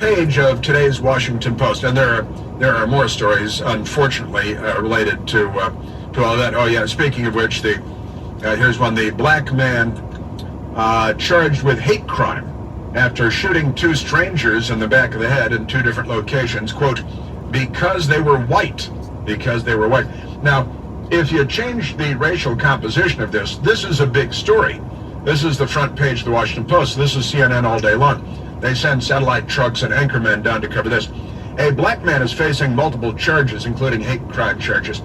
Page of today's Washington Post, and there are more stories, unfortunately, related to all that. Oh yeah, speaking of which, here's one: the black man charged with hate crime after shooting two strangers in the back of the head in two different locations. Quote, because they were white. Because they were white. Now, if you change the racial composition of this is a big story. This is the front page of the Washington Post. This is CNN all day long. They send satellite trucks and anchormen down to cover this. A black man is facing multiple charges, including hate crime charges,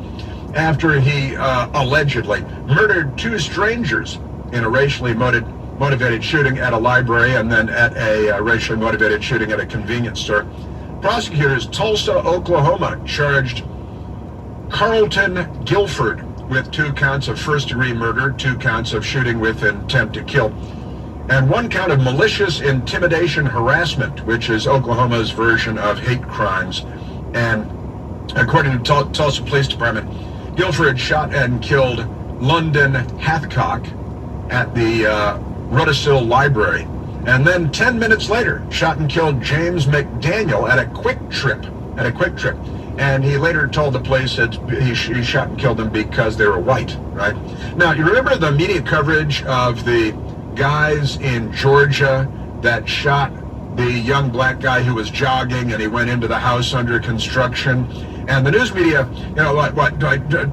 after he allegedly murdered two strangers in a racially motivated shooting at a library and then at a racially motivated shooting at a convenience store. Prosecutors, Tulsa, Oklahoma, charged Carlton Guilford with 2 counts of first-degree murder, 2 counts of shooting with intent to kill, and 1 count of malicious intimidation harassment, which is Oklahoma's version of hate crimes. And according to Tulsa Police Department, Guilford shot and killed London Hathcock at the Rudisill Library, and then 10 minutes later shot and killed James McDaniel at a Quick Trip. And he later told the police that he shot and killed them because they were white, right? Now, you remember the media coverage of the guys in Georgia that shot the young black guy who was jogging and he went into the house under construction? And the news media, like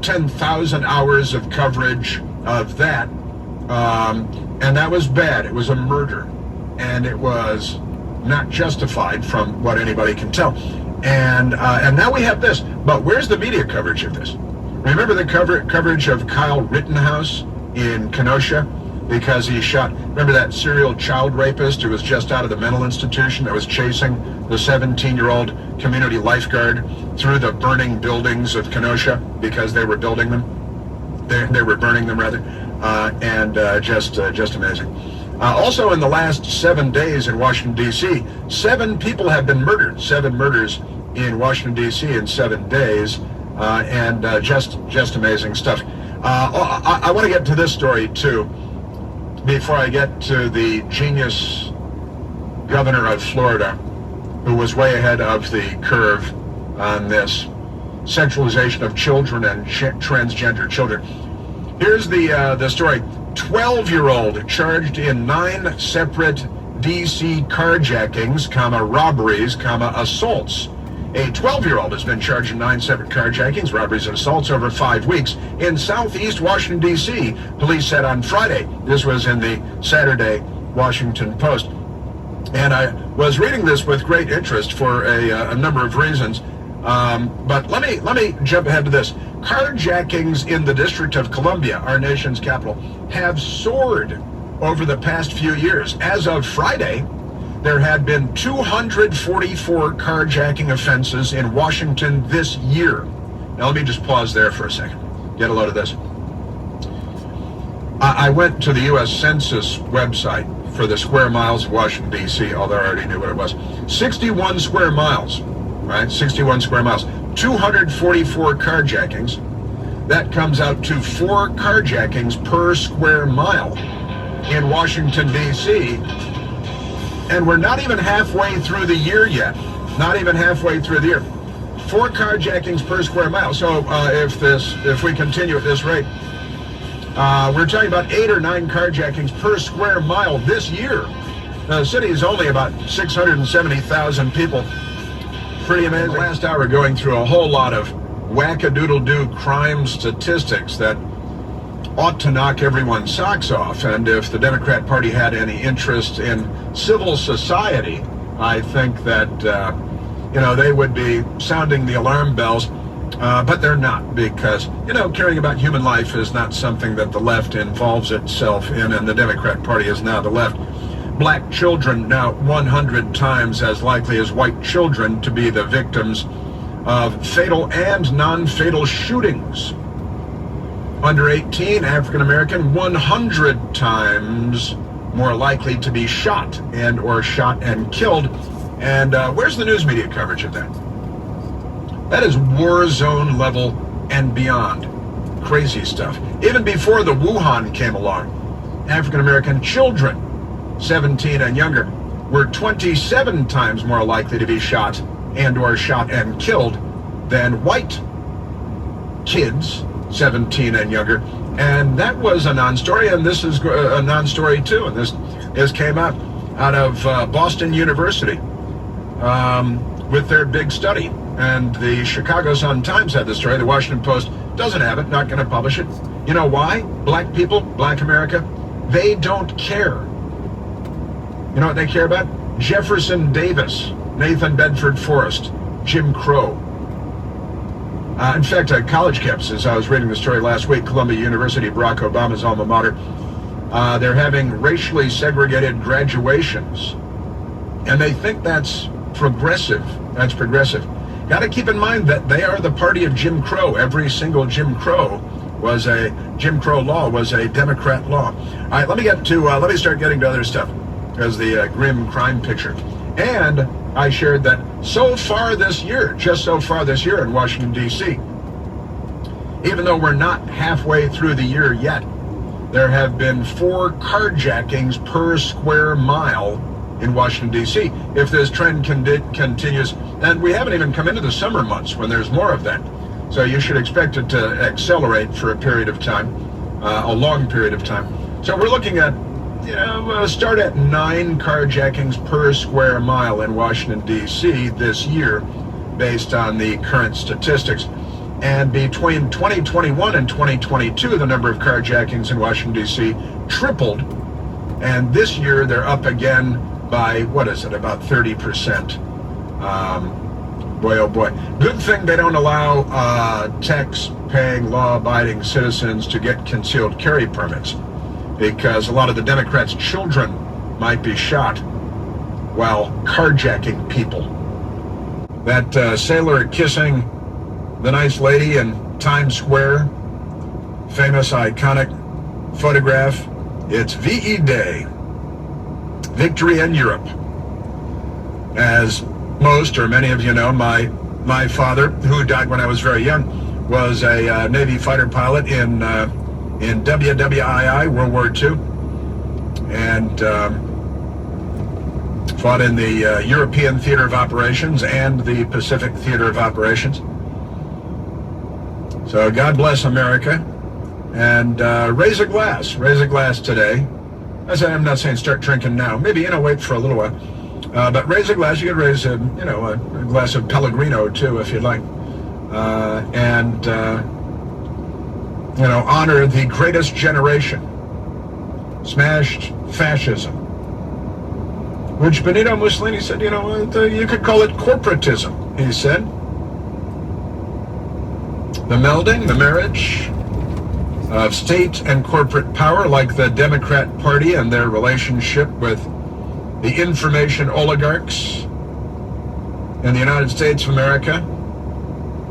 10,000 hours of coverage of that. And that was bad. It was a murder. And it was not justified from what anybody can tell. And now we have this. But where's the media coverage of this? Remember the coverage of Kyle Rittenhouse in Kenosha? Because he shot, remember that serial child rapist who was just out of the mental institution that was chasing the 17-year-old community lifeguard through the burning buildings of Kenosha because they were building them? They were burning them, rather. Just amazing. Also, in the last 7 days in Washington, D.C., 7 people have been murdered. 7 murders in Washington, D.C. in 7 days. Just amazing stuff. I want to get to this story, too, before I get to the genius governor of Florida, who was way ahead of the curve on this sexualization of children and transgender children. Here's the story. 12-year-old charged in 9 separate D.C. carjackings, robberies, assaults. A 12-year-old has been charged in 9 separate carjackings, robberies, and assaults over 5 weeks in southeast Washington, D.C., police said on Friday. This was in the Saturday Washington Post. And I was reading this with great interest for a number of reasons. But let me jump ahead to this. Carjackings in the District of Columbia, our nation's capital, have soared over the past few years. As of Friday, there had been 244 carjacking offenses in Washington this year. Now let me just pause there for a second. Get a load of this. I went to the U.S. Census website for the square miles of Washington, D.C., although I already knew what it was. 61 square miles, right? 61 square miles. 244 carjackings. That comes out to 4 carjackings per square mile in Washington, D.C., and we're not even halfway through the year yet. Not even halfway through the year. 4 carjackings per square mile. So if we continue at this rate, we're talking about 8 or 9 carjackings per square mile this year. The city is only about 670,000 people. Pretty amazing. The last hour going through a whole lot of wackadoodle-doo crime statistics that ought to knock everyone's socks off. And if the Democrat Party had any interest in civil society, I think that, they would be sounding the alarm bells. But they're not, because, caring about human life is not something that the left involves itself in, and the Democrat Party is now the left. Black children now 100 times as likely as white children to be the victims of fatal and non-fatal shootings. Under 18, African American 100 times more likely to be shot or shot and killed. And where's the news media coverage of that? That is war zone level and beyond. Crazy stuff. Even before the Wuhan came along, African American children, 17 and younger, were 27 times more likely to be shot and killed than white kids, 17 and younger. And that was a non-story, and this is a non-story too. And this came out of Boston University with their big study. And the Chicago Sun-Times had the story. The Washington Post doesn't have it, not going to publish it. You know why? Black people, Black America, they don't care. You know what they care about? Jefferson Davis, Nathan Bedford Forrest, Jim Crow. In fact, at college campuses, I was reading the story last week, Columbia University, Barack Obama's alma mater, they're having racially segregated graduations. And they think that's progressive. That's progressive. Got to keep in mind that they are the party of Jim Crow. Every single Jim Crow law was a Democrat law. All right, let me start getting to other stuff, as the grim crime picture. And I shared that so far this year in Washington, D.C., even though we're not halfway through the year yet, there have been 4 carjackings per square mile in Washington, D.C. If this trend continues, and we haven't even come into the summer months when there's more of that. So you should expect it to accelerate for a period of time, a long period of time. So we're looking at, start at 9 carjackings per square mile in Washington, D.C. this year, based on the current statistics. And between 2021 and 2022, the number of carjackings in Washington, D.C. tripled. And this year, they're up again by, about 30%. Boy, oh boy. Good thing they don't allow tax-paying, law-abiding citizens to get concealed carry permits, because a lot of the Democrats' children might be shot while carjacking people. That sailor kissing the nice lady in Times Square, famous, iconic photograph, it's VE Day, Victory in Europe. As most or many of you know, my father, who died when I was very young, was a Navy fighter pilot in WWII, World War II, and fought in the European Theater of Operations and the Pacific Theater of Operations. So God bless America, and raise a glass today. As I'm not saying start drinking now, maybe, wait for a little while, but raise a glass. You could raise a glass of Pellegrino too, if you'd like, and honor the greatest generation, smashed fascism, which Benito Mussolini said, you could call it corporatism, he said. The melding, the marriage of state and corporate power, like the Democrat Party and their relationship with the information oligarchs in the United States of America.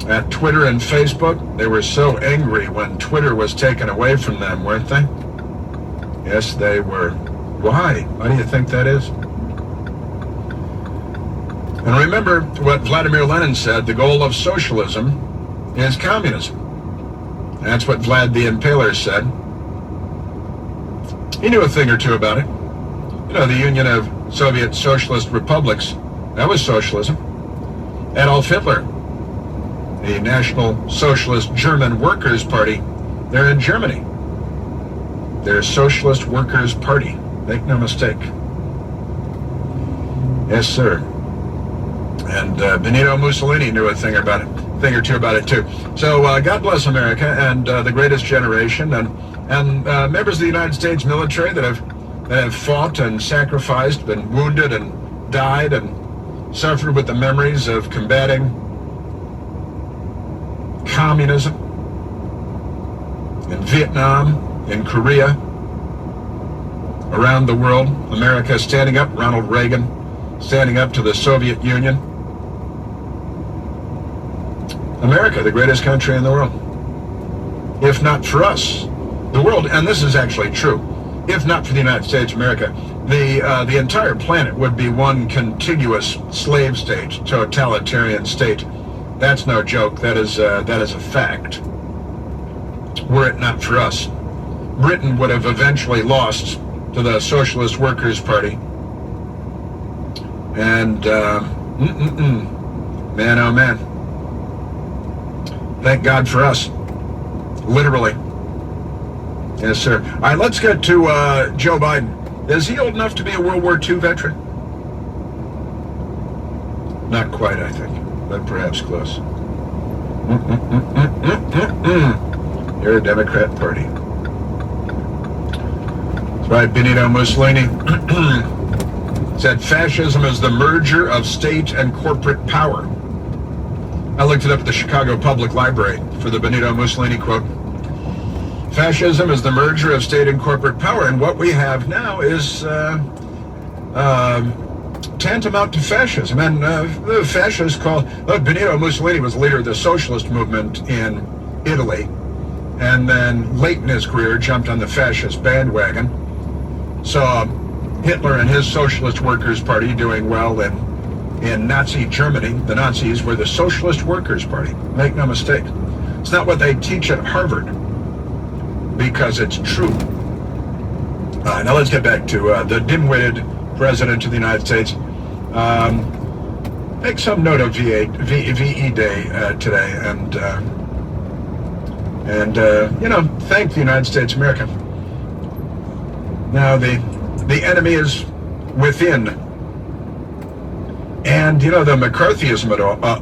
At Twitter and Facebook, they were so angry when Twitter was taken away from them, weren't they? Yes, they were. Why? Why do you think that is? And remember what Vladimir Lenin said, the goal of socialism is communism. That's what Vlad the Impaler said. He knew a thing or two about it. The Union of Soviet Socialist Republics, that was socialism. Adolf Hitler, the National Socialist German Workers' Party, they're in Germany. They're Socialist Workers' Party. Make no mistake. Yes, sir. And Benito Mussolini knew a thing or two about it too. So God bless America and the greatest generation, and members of the United States military that have fought and sacrificed, been wounded and died and suffered with the memories of combating communism in Vietnam, in Korea, around the world. America standing up, Ronald Reagan standing up to the Soviet Union. America, the greatest country in the world. If not for us, the world, and this is actually true, if not for the United States of America, the entire planet would be one contiguous slave state, totalitarian state. That's no joke. That is a fact. Were it not for us, Britain would have eventually lost to the Socialist Workers' Party. And, man, oh man. Thank God for us. Literally. Yes, sir. All right, let's get to Joe Biden. Is he old enough to be a World War II veteran? Not quite, I think, but perhaps close. You're a Democrat Party. That's right, Benito Mussolini said fascism is the merger of state and corporate power. I looked it up at the Chicago Public Library for the Benito Mussolini quote. Fascism is the merger of state and corporate power, and what we have now is tantamount to fascism. And the fascists Benito Mussolini was the leader of the socialist movement in Italy, and then late in his career jumped on the fascist bandwagon. Saw Hitler and his Socialist Workers' Party doing well in Nazi Germany. The Nazis were the Socialist Workers' Party. Make no mistake. It's not what they teach at Harvard, because it's true. Now let's get back to the dim-witted president of the United States. Make some note of VE Day today, and thank the United States of America. Now the enemy is within, and the McCarthyism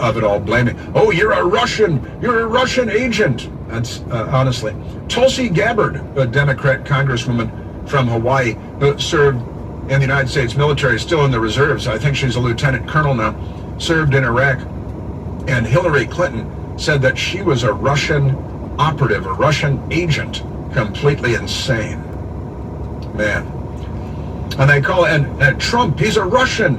of it all, blaming. Oh, you're a Russian agent. That's honestly, Tulsi Gabbard, a Democrat congresswoman from Hawaii who served in the United States military, still in the reserves. I think she's a lieutenant colonel now. Served in Iraq, and Hillary Clinton said that she was a Russian operative, a Russian agent. Completely insane, man. And they call and Trump, he's a Russian.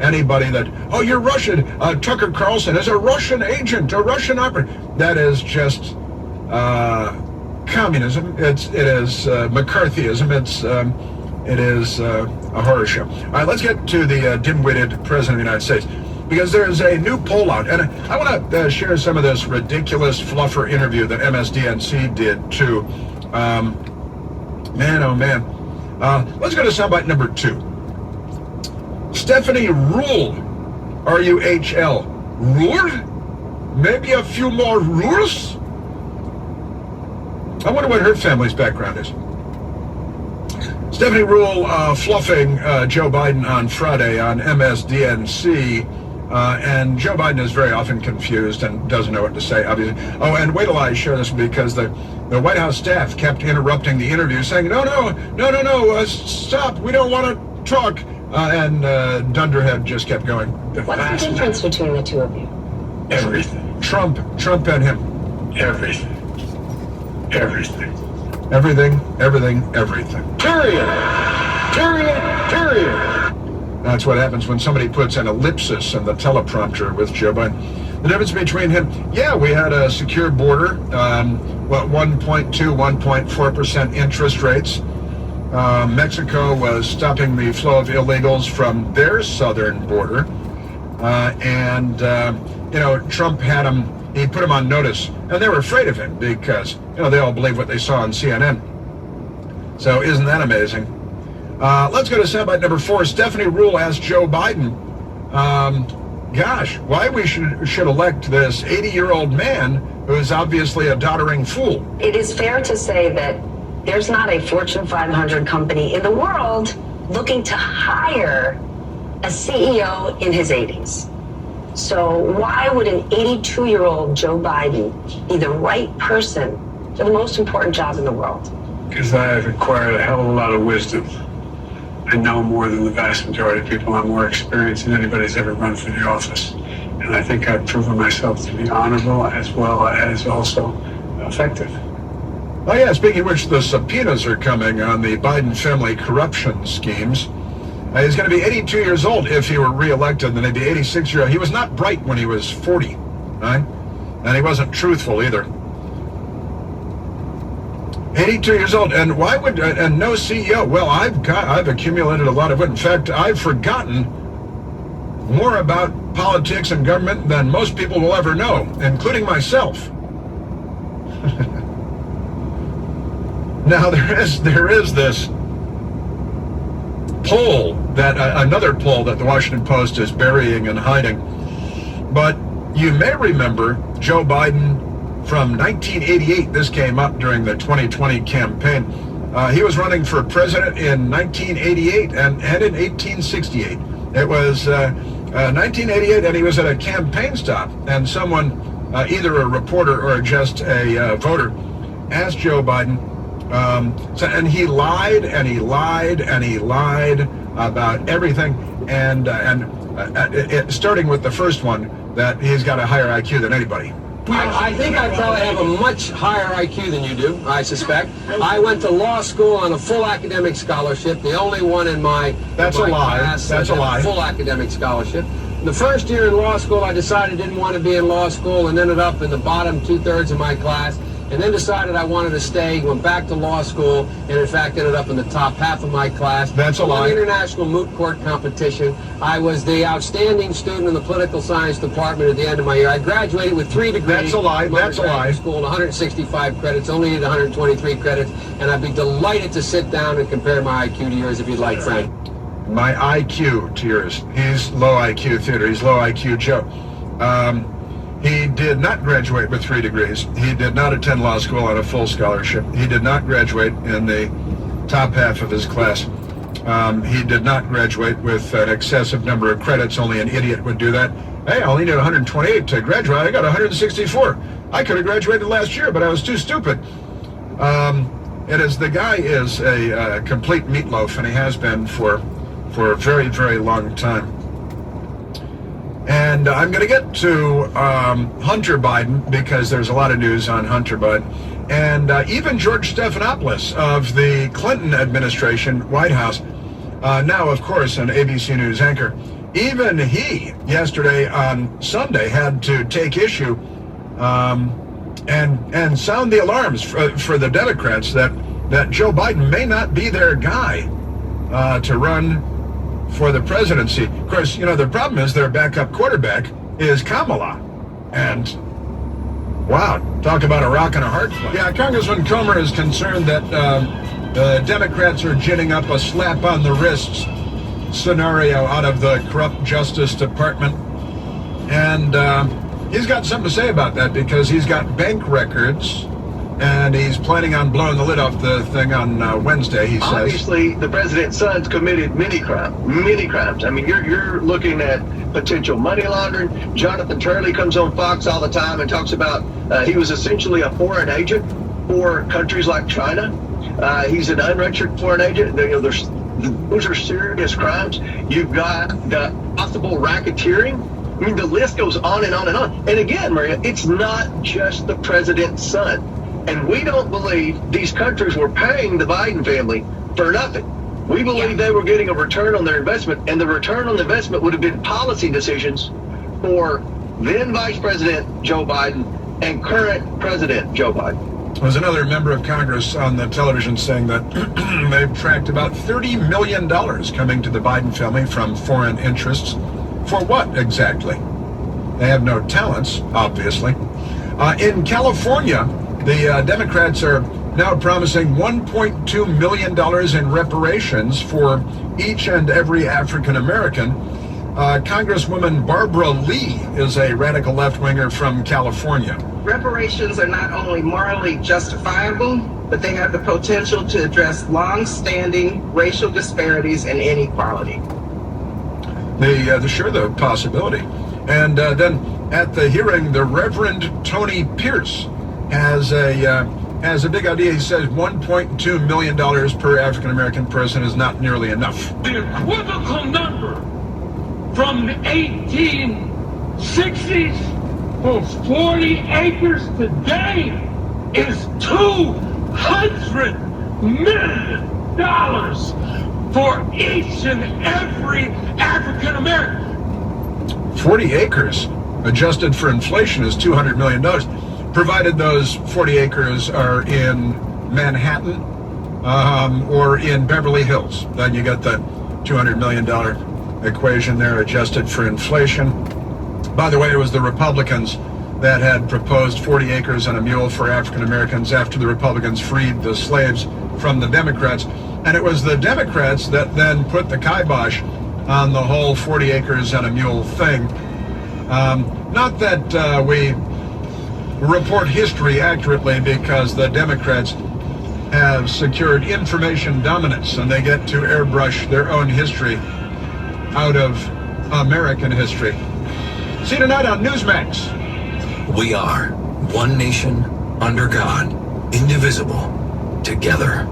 Anybody that, oh, you're Russian, Tucker Carlson is a Russian agent, a Russian operative. That is just communism. It is McCarthyism. It is a horror show. All right, let's get to the dim-witted president of the United States, because there is a new poll out, and I want to share some of this ridiculous fluffer interview that MSDNC did too. Man, oh man. Let's go to soundbite number 2. Stephanie Ruhle, R-U-H-L, Ruhle? Maybe a few more Ruhles? I wonder what her family's background is. Stephanie Ruhle fluffing Joe Biden on Friday on MSDNC, and Joe Biden is very often confused and doesn't know what to say, obviously. Oh, and wait till I share this, because the White House staff kept interrupting the interview, saying, no, stop, we don't want to talk. And Dunderhead just kept going. What's the difference between the two of you? Everything. Trump and him. Everything. Everything. Period. That's what happens when somebody puts an ellipsis in the teleprompter with Joe Biden. The difference between him, we had a secure border, 1.2, 1.4% interest rates. Mexico was stopping the flow of illegals from their southern border. Trump had them, he put them on notice, and they were afraid of him because, they all believe what they saw on CNN. So isn't that amazing? Let's go to soundbite number 4. Stephanie Ruhle asked Joe Biden, why we should elect this 80-year-old man who is obviously a doddering fool. It is fair to say that there's not a Fortune 500 company in the world looking to hire a CEO in his 80s. So why would an 82-year-old Joe Biden be the right person for the most important job in the world? Because I have acquired a hell of a lot of wisdom. I know more than the vast majority of people. I'm more experienced than anybody's ever run for the office. And I think I've proven myself to be honorable as well as also effective. Oh yeah, speaking of which, the subpoenas are coming on the Biden family corruption schemes. He's going to be 82 years old if he were reelected, then he'd be 86 years old. He was not bright when he was 40, right? And he wasn't truthful either. 82 years old, and why would, and no CEO? Well, I've accumulated a lot of it. In fact, I've forgotten more about politics and government than most people will ever know, including myself. Now there is this poll that another poll that the Washington Post is burying and hiding. But you may remember Joe Biden from 1988. This came up during the 2020 campaign. He was running for president in 1988 and in 1868. It was 1988, and he was at a campaign stop, and someone, either a reporter or just a voter, asked Joe Biden, and he lied and he lied and he lied about everything, and starting with the first one, that he's got a higher IQ than anybody. I think I probably have a much higher IQ than you do, I suspect. I went to law school on a full academic scholarship, the only one in my class. That's a lie. Full academic scholarship. The first year in law school, I decided I didn't want to be in law school and ended up in the bottom 2/3 of my class, and then decided I wanted to stay, went back to law school, and in fact ended up in the top half of my class. That's a lie. In international moot court competition, I was the outstanding student in the political science department at the end of my year. I graduated with 3 degrees. That's a lie. That's a lie. School, 165 credits, only needed 123 credits, and I'd be delighted to sit down and compare my IQ to yours if you'd like, Frank. My IQ to yours. He's low IQ theater. He's low IQ Joe. He did not graduate with 3 degrees. He did not attend law school on a full scholarship. He did not graduate in the top half of his class. He did not graduate with an excessive number of credits. Only an idiot would do that. Hey, I only need 128 to graduate. I got 164. I could have graduated last year, but I was too stupid. The guy is a complete meatloaf, and he has been for a very, very long time. And I'm going to get to Hunter Biden, because there's a lot of news on Hunter Biden. And even George Stephanopoulos of the Clinton administration, White House, now, of course, an ABC News anchor, even he, yesterday on Sunday, had to take issue and sound the alarms for the Democrats that Joe Biden may not be their guy to run for the presidency. Of course, the problem is their backup quarterback is Kamala. And, wow, talk about a rock and a hard place. Yeah, Congressman Comer is concerned that the Democrats are ginning up a slap on the wrists scenario out of the corrupt Justice Department. And he's got something to say about that, because he's got bank records, and he's planning on blowing the lid off the thing on Wednesday, he says. Obviously, the president's son's committed many crimes. I mean, you're looking at potential money laundering. Jonathan Turley comes on Fox all the time and talks about he was essentially a foreign agent for countries like China. He's an unregistered foreign agent. Those are serious crimes. You've got the possible racketeering. I mean, the list goes on and on and on. And again, Maria, it's not just the president's son. And we don't believe these countries were paying the Biden family for nothing. We believe they were getting a return on their investment, and the return on the investment would have been policy decisions for then Vice President Joe Biden and current President Joe Biden. There was another member of Congress on the television saying that they've tracked about $30 million coming to the Biden family from foreign interests. For what exactly? They have no talents, obviously. In California, the Democrats are now promising $1.2 million in reparations for each and every African American. Congresswoman Barbara Lee is a radical left-winger from California. Reparations are not only morally justifiable, but they have the potential to address long-standing racial disparities and inequality. Sure, the possibility. And then at the hearing, the Reverend Tony Pierce has a big idea. He says $1.2 million per African-American person is not nearly enough. The equivocal number from the 1860s for 40 acres today is $200 million for each and every African-American. 40 acres, adjusted for inflation, is $200 million. Provided those 40 acres are in Manhattan or in Beverly Hills. Then you got the $200 million equation there, adjusted for inflation. By the way, it was the Republicans that had proposed 40 acres and a mule for African Americans after the Republicans freed the slaves from the Democrats. And it was the Democrats that then put the kibosh on the whole 40 acres and a mule thing. Not that we report history accurately, because the Democrats have secured information dominance and they get to airbrush their own history out of American history. See you tonight on Newsmax. We are one nation under God, indivisible, together.